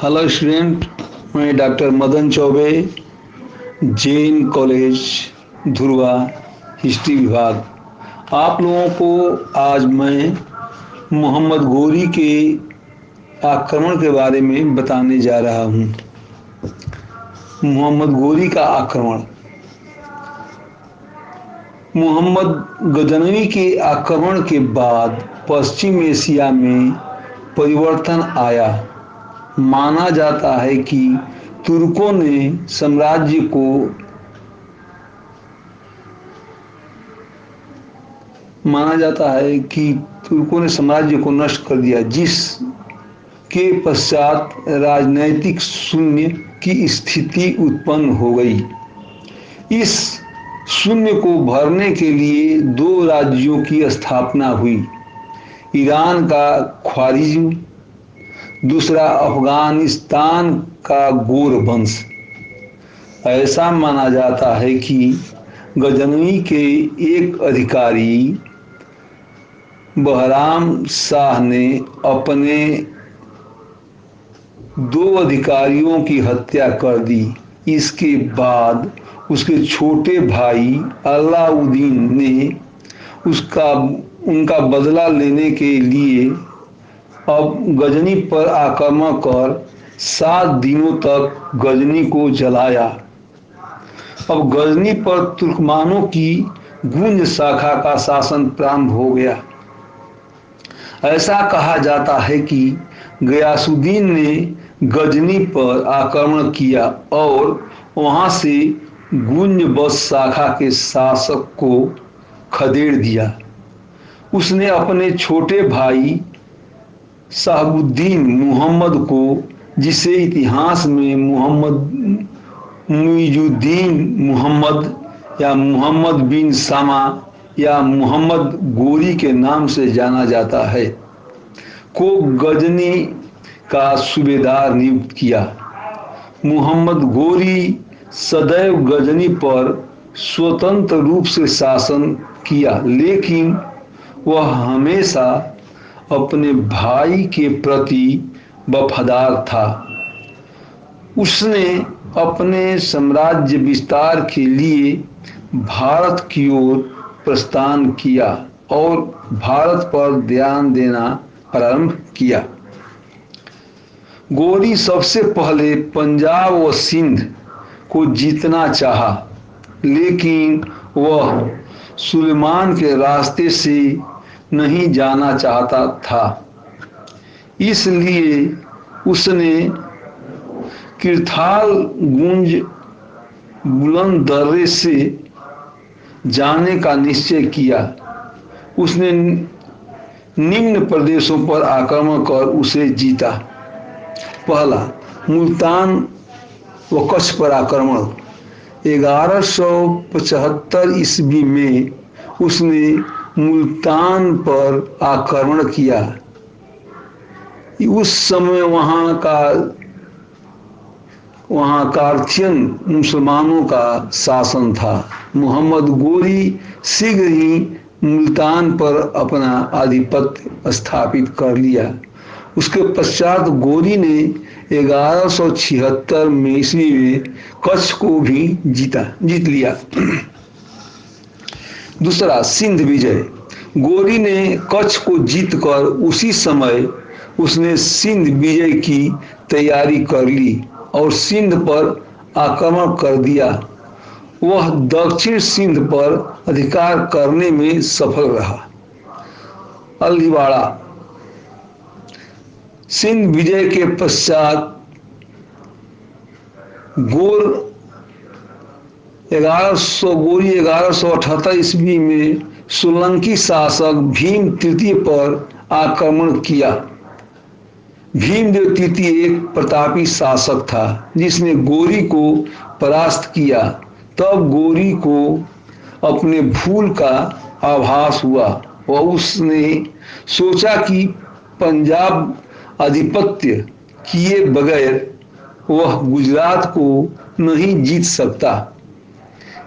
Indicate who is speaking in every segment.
Speaker 1: Hello student, मैं doctor Madan Choubey, Jain college Dhurwa, history विभाग। आप लोगों को आज मैं मोहम्मद गोरी के आक्रमण के बारे में बताने जा रहा हूँ। मोहम्मद गोरी का आक्रमण। मोहम्मद गजनवी के आक्रमण के बाद पश्चिम एशिया में परिवर्तन आया। माना जाता है कि तुर्कों ने साम्राज्य को नष्ट कर दिया, जिसके पश्चात राजनैतिक शून्य की स्थिति उत्पन्न हो गई। इस शून्य को भरने के लिए दो राज्यों की स्थापना हुई। ईरान का ख्वारिज्म, दूसरा अफगानिस्तान का गोर वंश। ऐसा माना जाता है कि गजनवी के एक अधिकारी बहराम शाह ने अपने दो अधिकारियों की हत्या कर दी। इसके बाद उसके छोटे भाई अलाउद्दीन ने उनका बदला लेने के लिए अब गजनी पर आक्रमण कर 7 दिनों तक गजनी को जलाया। अब गजनी पर तुर्कमानों की गुंज शाखा का शासन प्रारंभ हो गया। ऐसा कहा जाता है कि गयासुद्दीन ने गजनी पर आक्रमण किया और वहां से गुंज बस शाखा के शासक को खदेड़ दिया। उसने अपने छोटे भाई शहाबुद्दीन मुहम्मद को, जिसे इतिहास में मुहम्मद मुइजुद्दीन मुहम्मद या मुहम्मद बिन सामा या मुहम्मद गोरी के नाम से जाना जाता है, को गजनी का सूबेदार नियुक्त किया। मुहम्मद गोरी सदैव गजनी पर स्वतंत्र रूप से शासन किया, लेकिन वह हमेशा अपने भाई के प्रति वफादार था। उसने अपने साम्राज्य विस्तार के लिए भारत की ओर प्रस्थान किया और भारत पर ध्यान देना प्रारंभ किया। गोरी सबसे पहले पंजाब व सिंध को जीतना चाहा, लेकिन वह सुलेमान के रास्ते से नहीं जाना चाहता था। इसलिए उसने किरथाल गुंज बुलंद दर्रे से जाने का निश्चय किया। उसने निम्न प्रदेशों पर आक्रमण कर उसे जीता। पहला, मुल्तान व कच्छ पर आक्रमण। 1175 ईस्वी में उसने मुल्तान पर आक्रमण किया। उस समय वहाँ कार्थियन मुसलमानों का शासन था। मोहम्मद गोरी शीघ्र ही मुल्तान पर अपना आधिपत्य स्थापित कर लिया। उसके पश्चात गोरी ने 1176 में ईस्वी में कच्छ को भी जीत लिया। दूसरा, सिंध विजय। गोरी ने कच्छ को जीतकर उसी समय उसने सिंध विजय की तैयारी कर ली और सिंध पर आक्रमण कर दिया। वह दक्षिण सिंध पर अधिकार करने में सफल रहा। अलीवाड़ा। सिंध विजय के पश्चात गोरी 1178 ईस्वी में सोलंकी शासक भीम तृतीय पर आक्रमण किया। भीमदेव तृतीय एक प्रतापी शासक था जिसने गोरी को परास्त किया। तब गोरी को अपने भूल का आभास हुआ और उसने सोचा कि पंजाब आधिपत्य किए बगैर वह गुजरात को नहीं जीत सकता।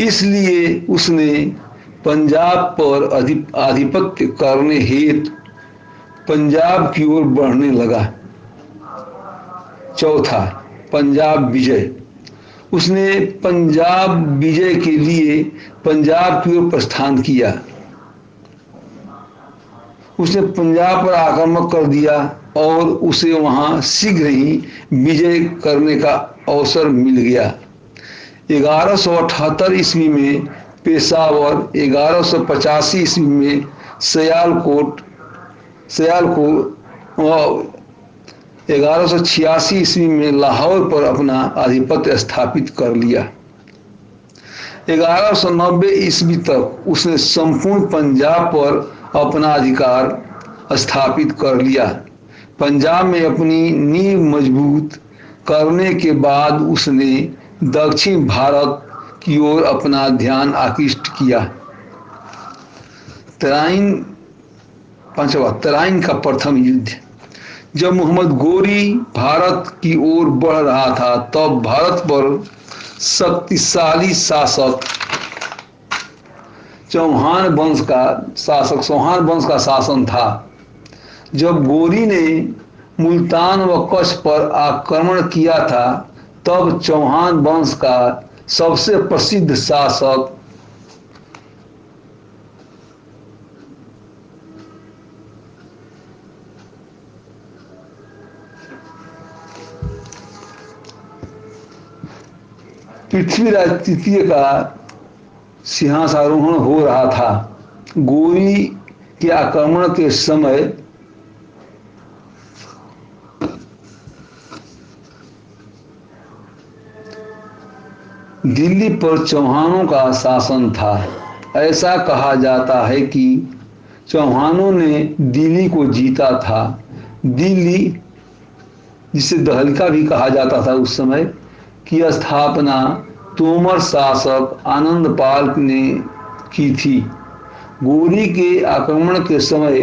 Speaker 1: इसलिए उसने पंजाब पर आधिपत्य करने हेतु पंजाब की ओर बढ़ने लगा। चौथा, पंजाब विजय। उसने पंजाब विजय के लिए पंजाब की ओर प्रस्थान किया। उसने पंजाब पर आक्रमण कर दिया और उसे वहां शीघ्र ही विजय करने का अवसर मिल गया। 1178 ईस्वी में पेशावर, 1185 ईस्वी में सियालकोट और 1186 ईस्वी में लाहौर पर अपना आधिपत्य स्थापित कर लिया। 1190 ईस्वी तक उसने संपूर्ण पंजाब पर अपना अधिकार स्थापित कर लिया। पंजाब में अपनी नींव मजबूत करने के बाद उसने दक्षिण भारत की ओर अपना ध्यान आकृष्ट किया। तराइन का प्रथम युद्ध। जब मोहम्मद गोरी भारत की ओर बढ़ रहा था तब भारत पर शक्तिशाली शासक चौहान वंश का शासन था। जब गोरी ने मुल्तान व कच्छ पर आक्रमण किया था तब चौहान वंश का सबसे प्रसिद्ध शासक पृथ्वीराज तृतीय का सिंहासनारोहण हो रहा था। गोरी के आक्रमण के समय दिल्ली पर चौहानों का शासन था। ऐसा कहा जाता है कि चौहानों ने दिल्ली को जीता था। दिल्ली, जिसे दहलिका भी कहा जाता था उस समय, की स्थापना तोमर शासक आनंदपाल ने की थी। गोरी के आक्रमण के समय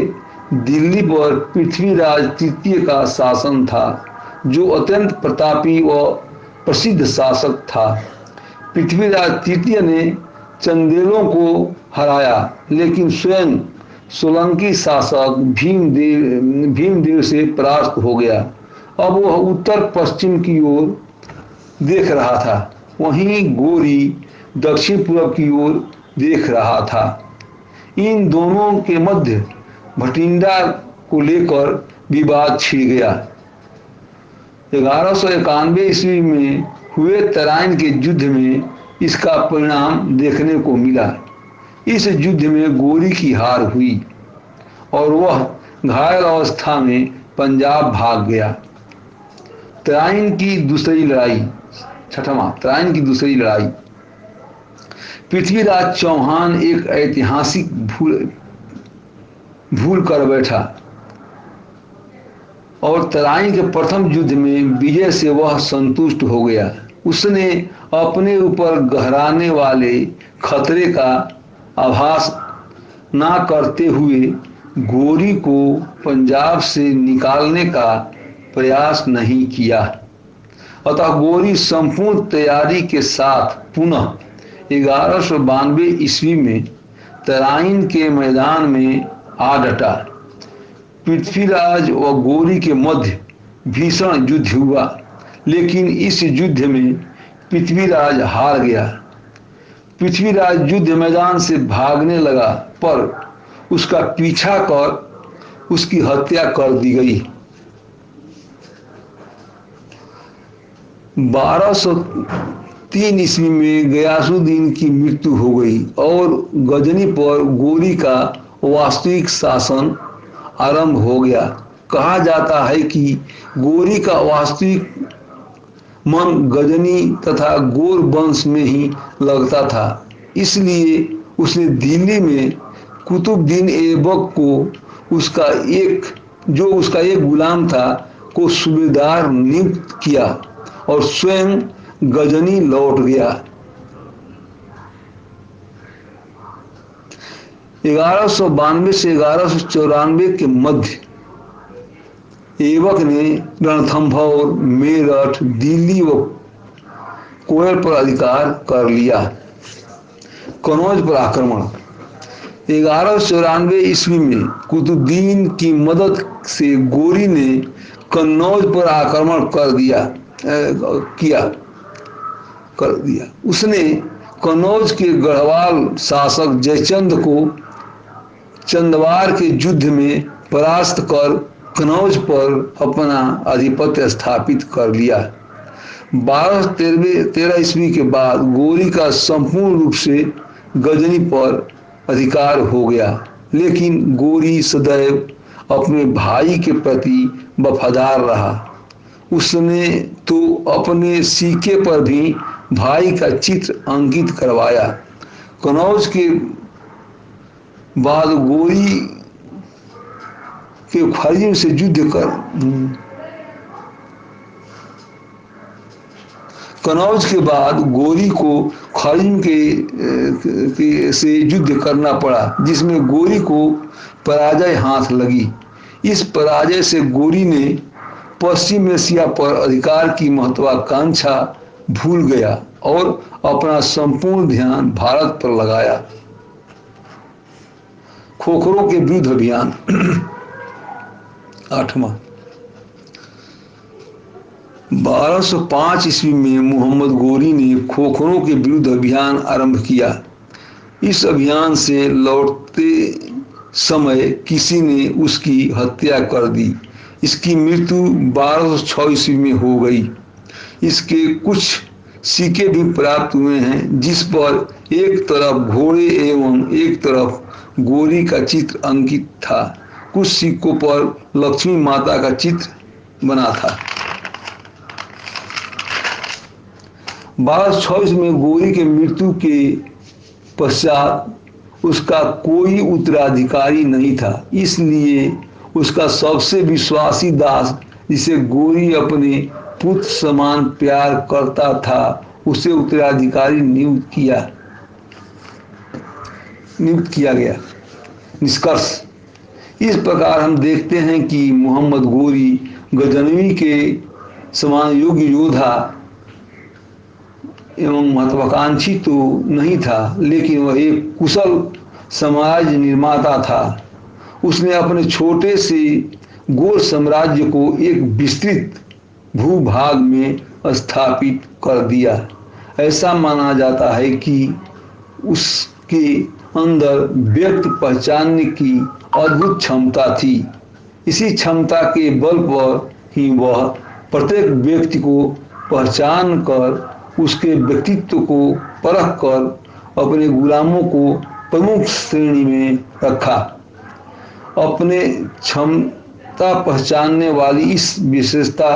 Speaker 1: दिल्ली पर पृथ्वीराज तृतीय का शासन था, जो अत्यंत प्रतापी व प्रसिद्ध शासक था। पृथ्वीराज तृतीय ने चंदेलों को हराया, लेकिन स्वयं सोलंकी शासक भीमदेव से परास्त हो गया। अब वह उत्तर पश्चिम की ओर देख रहा था, वहीं गोरी दक्षिण पूर्व की ओर देख रहा था। इन दोनों के मध्य भटिंडा को लेकर विवाद छिड़ गया। 1191 ईस्वी में हुए तराइन के युद्ध में इसका परिणाम देखने को मिला। इस युद्ध में गोरी की हार हुई और वह घायल अवस्था में पंजाब भाग गया। तराइन की दूसरी लड़ाई। छठवां, तराइन की दूसरी लड़ाई। पृथ्वीराज चौहान एक ऐतिहासिक भूल कर बैठा और तराइन के प्रथम युद्ध में विजय से वह संतुष्ट हो गया। उसने अपने ऊपर गहराने वाले खतरे का आभास ना करते हुए गोरी को पंजाब से निकालने का प्रयास नहीं किया। अतः गोरी संपूर्ण तैयारी के साथ पुनः 1192 ईस्वी में तराइन के मैदान में आ डटा। पृथ्वीराज व गोरी के मध्य भीषण युद्ध हुआ, लेकिन इस युद्ध में पृथ्वीराज हार गया। पृथ्वीराज युद्ध मैदान से भागने लगा, पर उसका पीछा कर उसकी हत्या कर दी गई। 1203 ईस्वी में गयासुद्दीन की मृत्यु हो गई और गजनी पर गोरी का वास्तविक शासन आरंभ हो गया। कहा जाता है कि गोरी का वास्तविक मन गजनी तथा गोर वंश में ही लगता था, इसलिए उसने दिल्ली में कुतुबुद्दीन ऐबक को उसका एक गुलाम था को सूबेदार नियुक्त किया और स्वयं गजनी लौट गया। 1192 से 1194 के मध्य ऐबक ने रणथंभौर, मेरठ, दिल्ली व कोयल पर अधिकार कर लिया। कनौज पर आक्रमण। 1194 ईस्वी में कुतुबुद्दीन की मदद से गोरी ने कन्नौज पर आक्रमण कर दिया। उसने कन्नौज के गढ़वाल शासक जयचंद को चंदवार के युद्ध में परास्त कर कन्नौज पर अपना आधिपत्य स्थापित कर लिया। 1213 ईस्वी के बाद गोरी का संपूर्ण रूप से गजनी पर अधिकार हो गया, लेकिन गोरी सदैव अपने भाई के प्रति वफादार रहा। उसने तो अपने सिक्के पर भी भाई का चित्र अंकित करवाया। कन्नौज के बाद गोरी के खरिजन से युद्ध कर कन्नौज के बाद गोरी को खरिजन से युद्ध करना पड़ा, जिसमें गोरी को पराजय हाथ लगी। इस पराजय से गोरी ने पश्चिम एशिया पर अधिकार की महत्वाकांक्षा भूल गया और अपना संपूर्ण ध्यान भारत पर लगाया। खोखरों के विरुद्ध अभियान। 8वां 1205 ईस्वी में मोहम्मद गोरी ने खोखरों के विरुद्ध अभियान आरंभ किया। इस अभियान से लौटते समय किसी ने उसकी हत्या कर दी। इसकी मृत्यु 1206 ईस्वी में हो गई। इसके कुछ सिक्के भी प्राप्त हुए हैं, जिस पर एक तरफ घोड़े एवं एक तरफ गोरी का चित्र अंकित था। कुछ सिक्कों पर लक्ष्मी माता का चित्र बना था। 1206 में गोरी के मृत्यु के पश्चात उसका कोई उत्तराधिकारी नहीं था, इसलिए उसका सबसे विश्वासी दास, जिसे गोरी अपने पुत्र समान प्यार करता था, उसे उत्तराधिकारी नियुक्त किया गया। निष्कर्ष। इस प्रकार हम देखते हैं कि मोहम्मद गोरी गजनवी के समान योग्य योद्धा एवं महत्वाकांक्षी तो नहीं था, लेकिन वह एक कुशल समाज निर्माता था। उसने अपने छोटे से गोर साम्राज्य को एक विस्तृत भूभाग में स्थापित कर दिया। ऐसा माना जाता है कि उसके अंदर व्यक्ति पहचानने की अद्भुत क्षमता थी। इसी क्षमता के बल पर ही वह प्रत्येक व्यक्ति को पहचान कर उसके व्यक्तित्व को परख कर अपने गुलामों को प्रमुख श्रेणी में रखा। अपने क्षमता पहचानने वाली इस विशेषता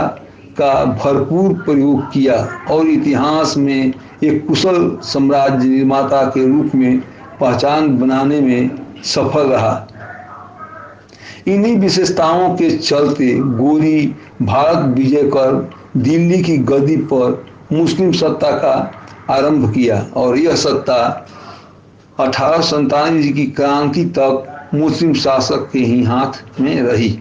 Speaker 1: का भरपूर प्रयोग किया और इतिहास में एक कुशल साम्राज्य निर्माता के रूप में पहचान बनाने में सफल रहा। इन्हीं विशेषताओं के चलते गोरी भारत विजय कर दिल्ली की गद्दी पर मुस्लिम सत्ता का आरंभ किया और यह सत्ता 1897 की क्रांति तक मुस्लिम शासक के ही हाथ में रही।